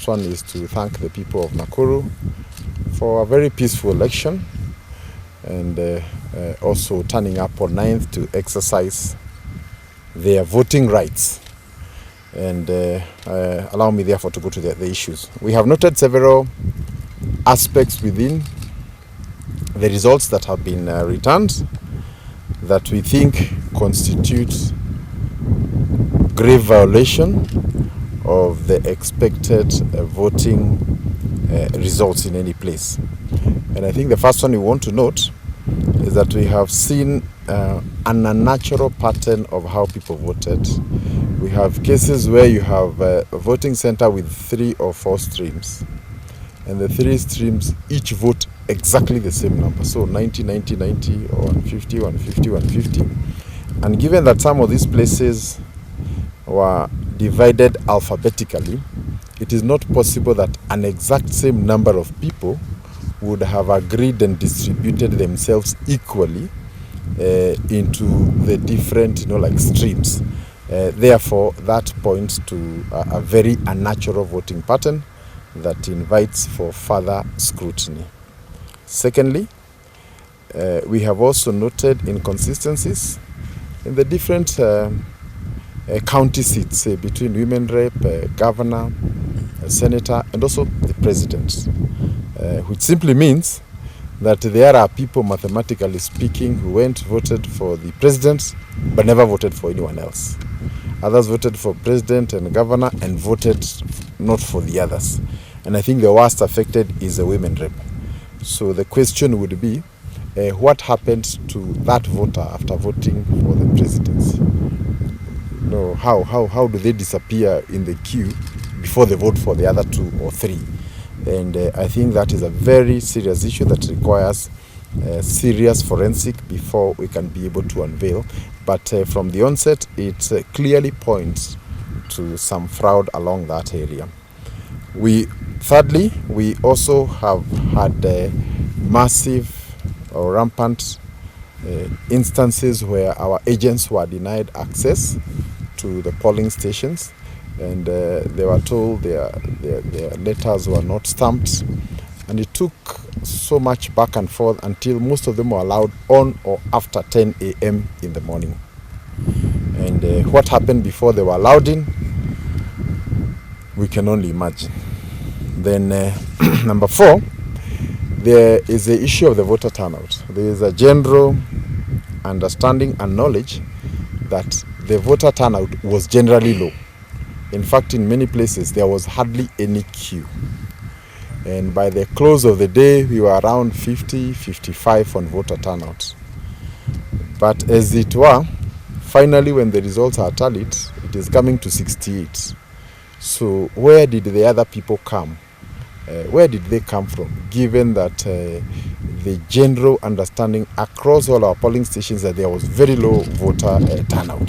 one is to thank the people of Nakuru for a very peaceful election, and also turning up on 9th to exercise their voting rights. And allow me therefore to go to the issues. We have noted several aspects within the results that have been returned that we think constitute grave violation of the expected voting results in any place. And I think the first one we want to note is that we have seen an unnatural pattern of how people voted. We have cases where you have a voting center with 3 or 4 streams, and the 3 streams each vote exactly the same number, so 90, 90, 90, or 150, 150, 150. And given that some of these places were divided alphabetically, it is not possible that an exact same number of people would have agreed and distributed themselves equally into the different, streams. Therefore, that points to a very unnatural voting pattern that invites for further scrutiny. Secondly, we have also noted inconsistencies in the different county seats between women rep, governor, senator, and also the president, which simply means that there are people, mathematically speaking, who voted for the president but never voted for anyone else. Others voted for president and governor and voted not for the others. And I think the worst affected is the women rep. So the question would be, what happened to that voter after voting for the presidency? How do they disappear in the queue before they vote for the other 2 or 3? And I think that is a very serious issue that requires serious forensic before we can be able to unveil. But from the onset, it clearly points to some fraud along that area. Thirdly, we also have had massive or rampant instances where our agents were denied access to the polling stations, and they were told their letters were not stamped, and it took so much back and forth until most of them were allowed on or after 10 a.m. in the morning. And what happened before they were allowed in, we can only imagine. Then number 4, there is the issue of the voter turnout. There is a general understanding and knowledge that the voter turnout was generally low. In fact, in many places, there was hardly any queue. And by the close of the day, we were around 50, 55 on voter turnout. But as it were, finally, when the results are tallied, it is coming to 68. So where did the other people come? Where did they come from, given that the general understanding across all our polling stations that there was very low voter turnout?